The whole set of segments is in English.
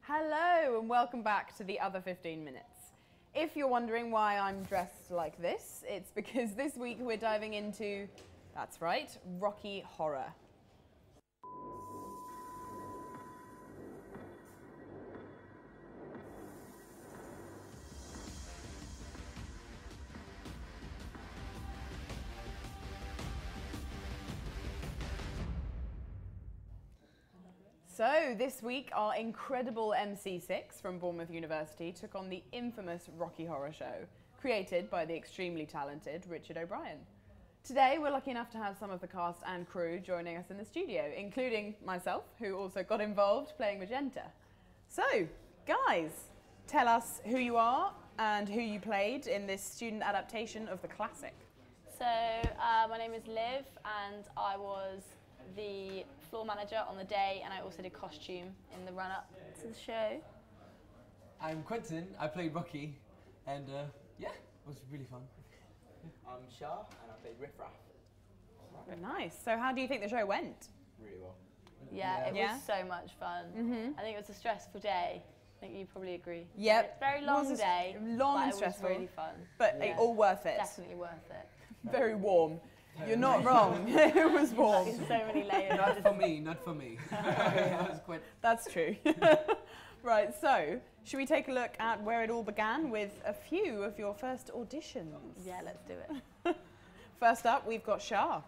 Hello and welcome back to the other 15 minutes. If you're wondering why I'm dressed like this, it's because this week we're diving into, that's right, Rocky Horror. So this week our incredible MC6 from Bournemouth University took on the infamous Rocky Horror Show, created by the extremely talented Richard O'Brien. Today we're lucky enough to have some of the cast and crew joining us in the studio, including myself, who also got involved playing Magenta. So, guys, tell us who you are and who you played in this student adaptation of the classic. So, my name is Liv and I was the floor manager on the day, and I also did costume in the run-up to the show. I'm Quentin, I played Rocky, and yeah, it was really fun. I'm Shah, and I played Riff Raff. Nice. So how do you think the show went? Really well. Yeah, it was so much fun. I think it was a stressful day. I think you probably agree. Yep. Very long day, long but and stressful. It was really fun. But all worth it. Definitely worth it. Very warm. You're not wrong. It was warm. So many layers. Not for me, not for me. That was quite... That's true. Right, so should we take a look at where it all began with a few of your first auditions? Yeah, let's do it. First up, we've got Shah.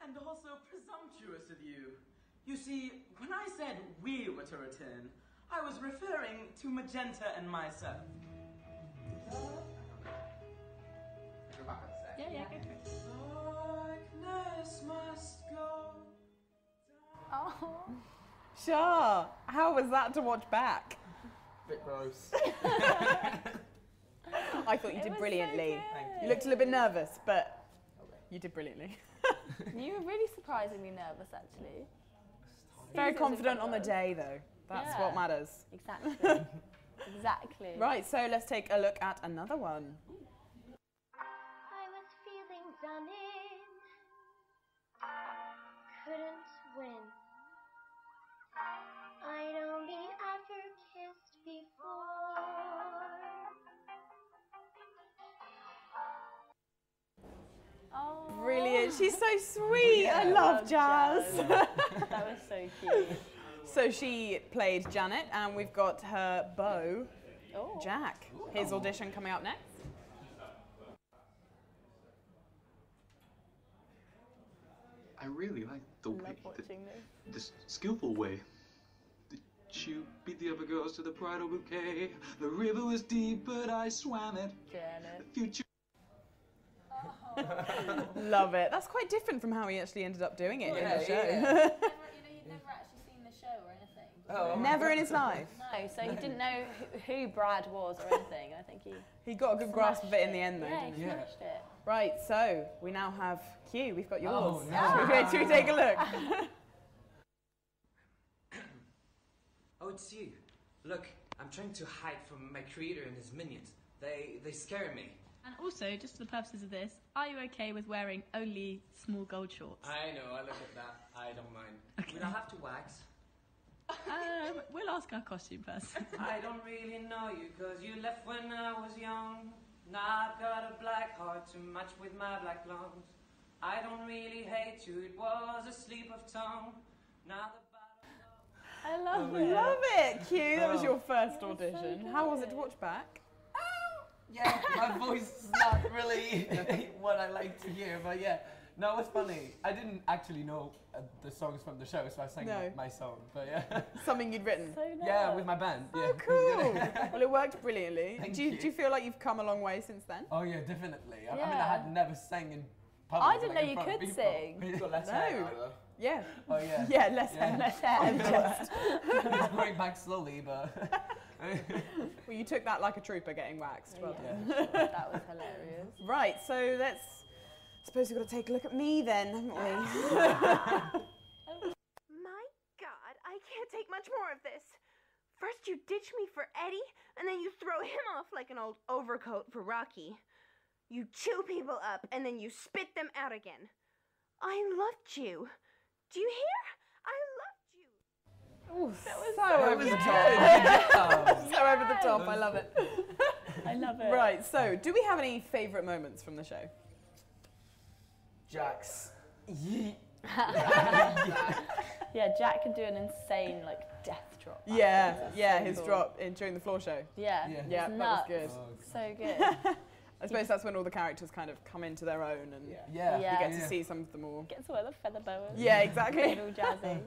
And also presumptuous of you. You see, when I said we were to return, I was referring to Magenta and myself. Yeah, go for it. Darkness must go. Oh. Shah, how was that to watch back? Bit gross. I thought you did brilliantly. So You looked a little bit nervous, but you did brilliantly. You were really surprisingly nervous, actually. Very confident on the day, though. That's what matters. Exactly. Exactly. Right, so let's take a look at another one. I was feeling done in, couldn't win. I'd only ever kissed before. Oh. Brilliant. She's so sweet. Yeah, I love Jazz. That was so cute. So she played Janet, and we've got her beau, Jack. His audition coming up next. I really like the way, the skillful way that you beat the other girls to the bridal bouquet. The river was deep, but I swam it. Janet. The future. Love it. That's quite different from how he actually ended up doing it in the show. You'd never actually seen the show or anything. Oh. Never in his life. No, so he didn't know who Brad was or anything. I think he got a good grasp of it in the end, though, yeah, didn't he he? smashed it. Right, so we now have Q. We've got yours. Oh, no. Should we take a look? Oh, it's you. Look, I'm trying to hide from my creator and his minions. They scare me. And also, just for the purposes of this, are you okay with wearing only small gold shorts? I know, I look at that. I don't mind. Okay. We don't have to wax. We'll ask our costume person. I don't really know you, cause you left when I was young. Now I've got a black heart to match with my black lungs. I don't really hate you, it was a slip of tongue. Now the I love it. Love it, Q. That was your first audition. How was it to watch back? Yeah, my voice is not really what I like to hear, but yeah. No, it was funny. I didn't actually know the songs from the show, so I sang my song, but yeah. Something you'd written? So nice. Yeah, with my band. Oh, cool. Well, it worked brilliantly. Thank Do you. you feel like you've come a long way since then? Oh yeah, definitely. I mean, Yeah. I had never sang in public. I didn't know you could sing. You've got less hair now, though. Yeah. Oh yeah. Yeah, less hair. Less hair. It's growing back slowly, but... Well, you took that like a trooper getting waxed. Well done. That was hilarious. Right, so let's... I suppose we've got to take a look at me then, haven't we? My God, I can't take much more of this. First you ditch me for Eddie, and then you throw him off like an old overcoat for Rocky. You chew people up, and then you spit them out again. I loved you. Do you hear? I loved you. Ooh, That was so over the top. So over the top. I love it. I love it. Right. So, do we have any favourite moments from the show? Jack's. Yeah, Jack can do an insane like death drop. Yeah, so his cool. drop during the floor show. Yeah, that was good. So good. I suppose that's when all the characters kind of come into their own and you get to see some of them all. Get to wear the feather boas. Yeah, exactly. All jazzy.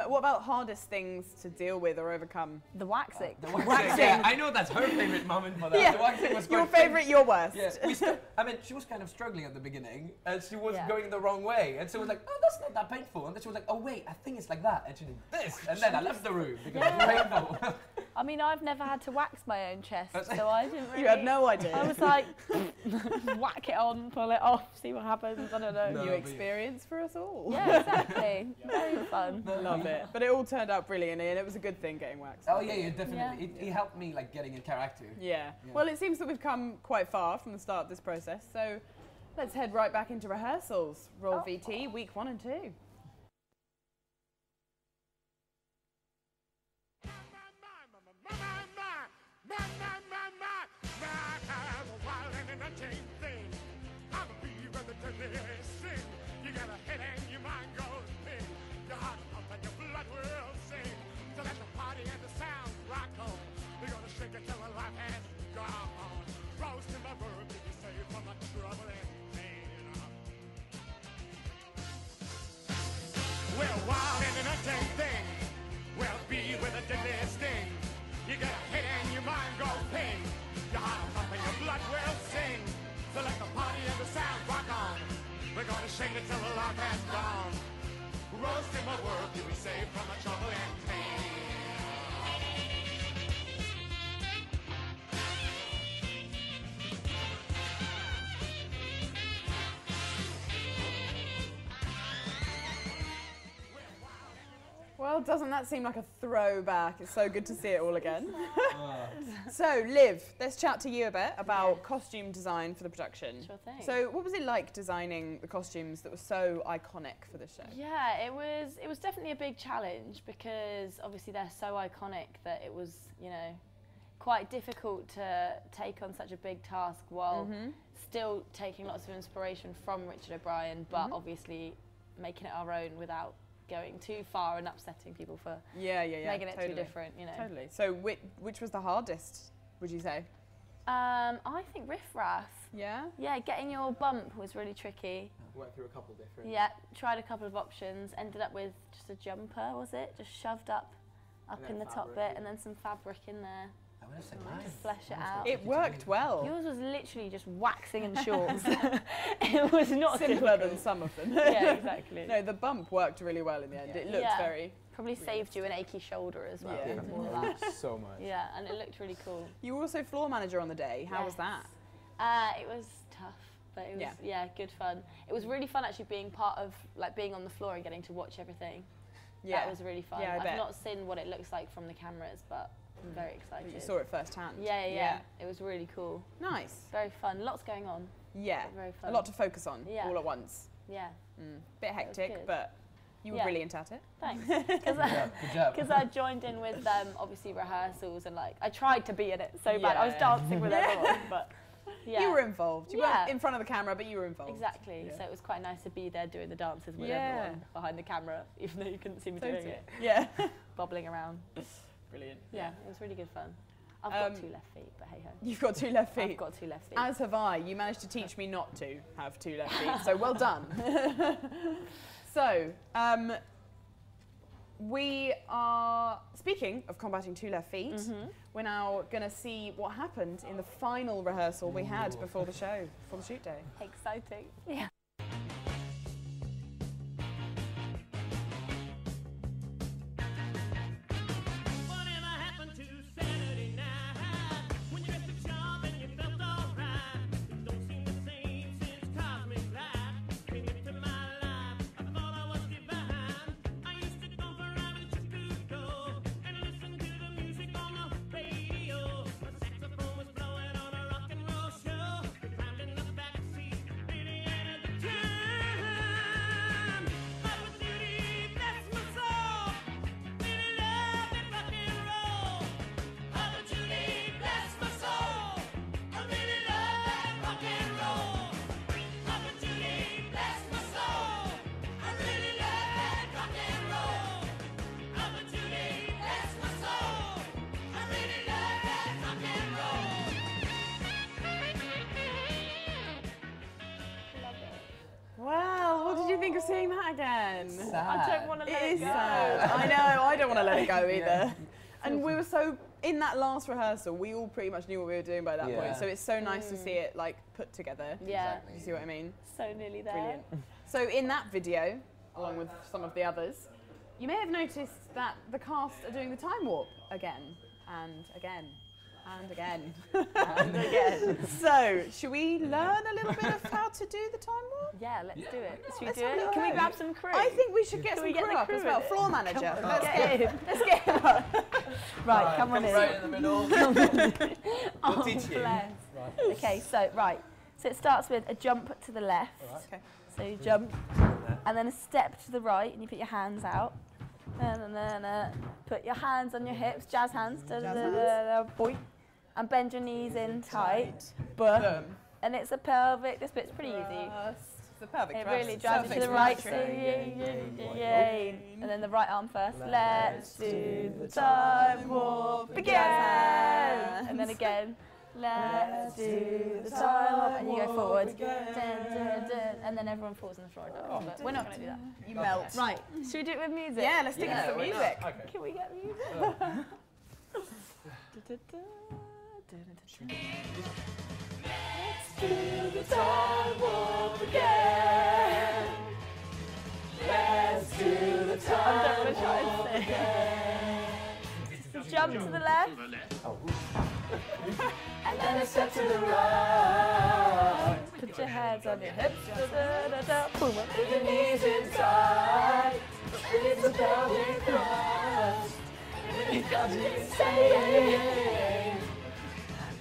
What about hardest things to deal with or overcome? The waxing. The waxing. Yeah, I know that's her favourite moment for that. Yeah. The waxing was Your favourite, your worst. Yeah, I mean, she was kind of struggling at the beginning, and she was going the wrong way, and so it was like, oh, that's not that painful, and then she was like, oh wait, I think it's like that, and she did this, and then I left the room because it was painful. I mean, I've never had to wax my own chest, so I didn't really... You had no idea. I was like, whack it on, pull it off, see what happens, I don't know. New experience for us all. Yeah, exactly. Very fun. Love it. But it all turned out brilliantly, and it was a good thing getting waxed. Oh yeah, definitely. It helped me like getting in character. Yeah. Well, it seems that we've come quite far from the start of this process, so let's head right back into rehearsals. Roll VT, week 1 and 2. We're wild and an untamed thing. We'll be with a deadly sting. You get a hit and your mind goes ping. Your heart will pump and your blood will sing. So let the party and the sound rock on. We're gonna shake it till the life has gone. Roast in my world, you'll be saved from the trouble and pain. Well, doesn't that seem like a throwback? It's so good to see it all again. So, Liv, let's chat to you a bit about costume design for the production. Sure thing. So, what was it like designing the costumes that were so iconic for the show? Yeah, it was definitely a big challenge because obviously they're so iconic that it was, you know, quite difficult to take on such a big task while still taking lots of inspiration from Richard O'Brien, but obviously making it our own without going too far and upsetting people for making it too different, you know. Totally. So which was the hardest, would you say? I think riffraff. Yeah? Yeah, getting your bump was really tricky. Went through a couple different... Yeah, tried a couple of options, ended up with just a jumper, was it? Just shoved up in the top bit and then some fabric in there. I would have said mine. To flesh it out. It worked well. Yours was literally just waxing and shorts. It was not simpler than some of them. Yeah, exactly. No, the bump worked really well in the end. It looked very... Probably saved you an achy shoulder as well. Yeah. From all that. So much. Yeah, and it looked really cool. You were also floor manager on the day. How was that? It was tough, but it was good fun. It was really fun actually being part of, like, being on the floor and getting to watch everything. Yeah. That was really fun. Yeah, I've not seen what it looks like from the cameras, but I'm very excited. You saw it firsthand. Yeah. It was really cool. Nice. Very fun. Lots going on. Yeah. Very fun. A lot to focus on all at once. Yeah. Bit hectic, but you were brilliant at it. Thanks. Good job. Because I joined in with obviously rehearsals and like I tried to be in it so bad. I was dancing with everyone, but you were involved. You weren't in front of the camera, but you were involved. Exactly. So it was quite nice to be there doing the dances with everyone behind the camera, even though you couldn't see me doing it. Yeah. Bobbling around. Brilliant. Yeah, it was really good fun. I've got 2 left feet, but hey ho. You've got 2 left feet. I've got 2 left feet. As have I. You managed to teach me not to have 2 left feet, so well done. So, we are, speaking of combating 2 left feet, we're now going to see what happened in the final rehearsal we had before the show, before the shoot day. Exciting. Yeah. think of seeing that again? Sad. I don't want to let it go. Sad. I know, I don't want to let it go either. And we were so, in that last rehearsal, we all pretty much knew what we were doing by that point. So it's so nice to see it like put together. Yeah. You see what I mean? So nearly there. Brilliant. So in that video, along with some of the others, you may have noticed that the cast are doing the time warp again and again and again and again. So, should we learn a little bit of how to do the time warp? Yeah, let's do it. Should we Let's do have a it? look. Can we grab some crew? I think we should get Can some we get crew the up crew as well. in it? Floor manager. Come on, Let's get in. Let's get him up. Right, come on in. Right in the middle. Oh, teach you. bless. Okay, so So it starts with a jump to the left. Okay. So you jump, and then a step to the right, and you put your hands out. And then put your hands on your hips, jazz hands, boing, and bend your knees in tight. Boom. And it's a pelvic. This bit's pretty easy. The pelvic It thrust. really drives you to the right. So yay. And then the right arm first. Let's do the time warp again. And then again. Let's do the time warp. And you go forward. Dun, dun, dun. And then everyone falls on the floor. But we're not going to do that. You melt. Right. Should we do it with music? Yeah, let's do it with music. Okay. Can we get music? Let's do the time warp again. Let's do the time warp again. Jump to the left. And then a step to the right. Put your hands on your hips. Boom. Put your knees inside. It's a pelvic thrust. It got me saying,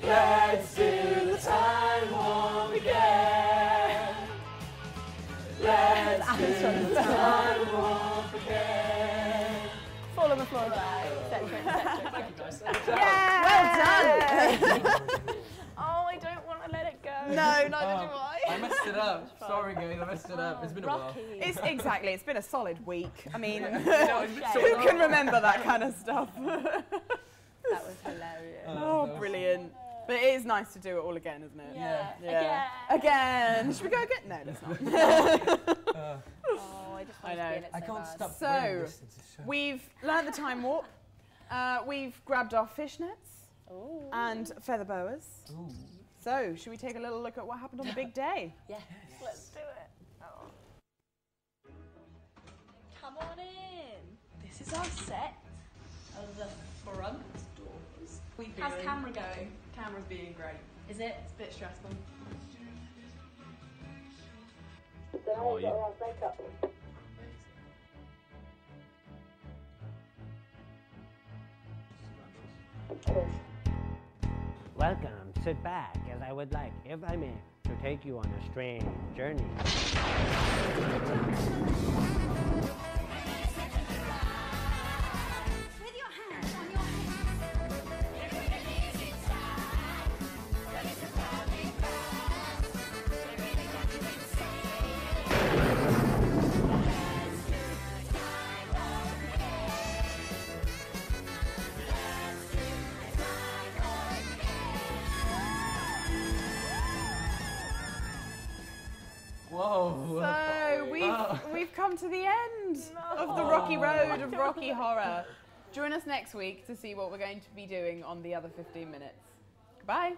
let's do the time warp again. Let's do the time warp again. Fall on the floor back, etc. Yeah! Well done! Oh, I don't want to let it go. No, neither do I. I messed it up. Sorry, guys, I messed it up. It's been a while. It's been a solid week. I mean, so who can remember that kind of stuff? That was hilarious. Oh, brilliant. But it is nice to do it all again, isn't it? Yeah. Again. Should we go again? No, let's not. Oh, I just want to be in it so I can't bad. stop. So, we've learned the time warp. We've grabbed our fishnets and feather boas. Ooh. So, should we take a little look at what happened on the big day? Yes. Let's do it. Oh. Come on in. This is our set of the front doors. How's camera going? Camera's being great. Is it? It's a bit stressful. How are you? Welcome. Sit back, as I would like, if I may, to take you on a strange journey. With your hands on your Whoa. So, we've come to the end of the rocky road of Rocky Horror. Join us next week to see what we're going to be doing on the other 15 minutes. Goodbye.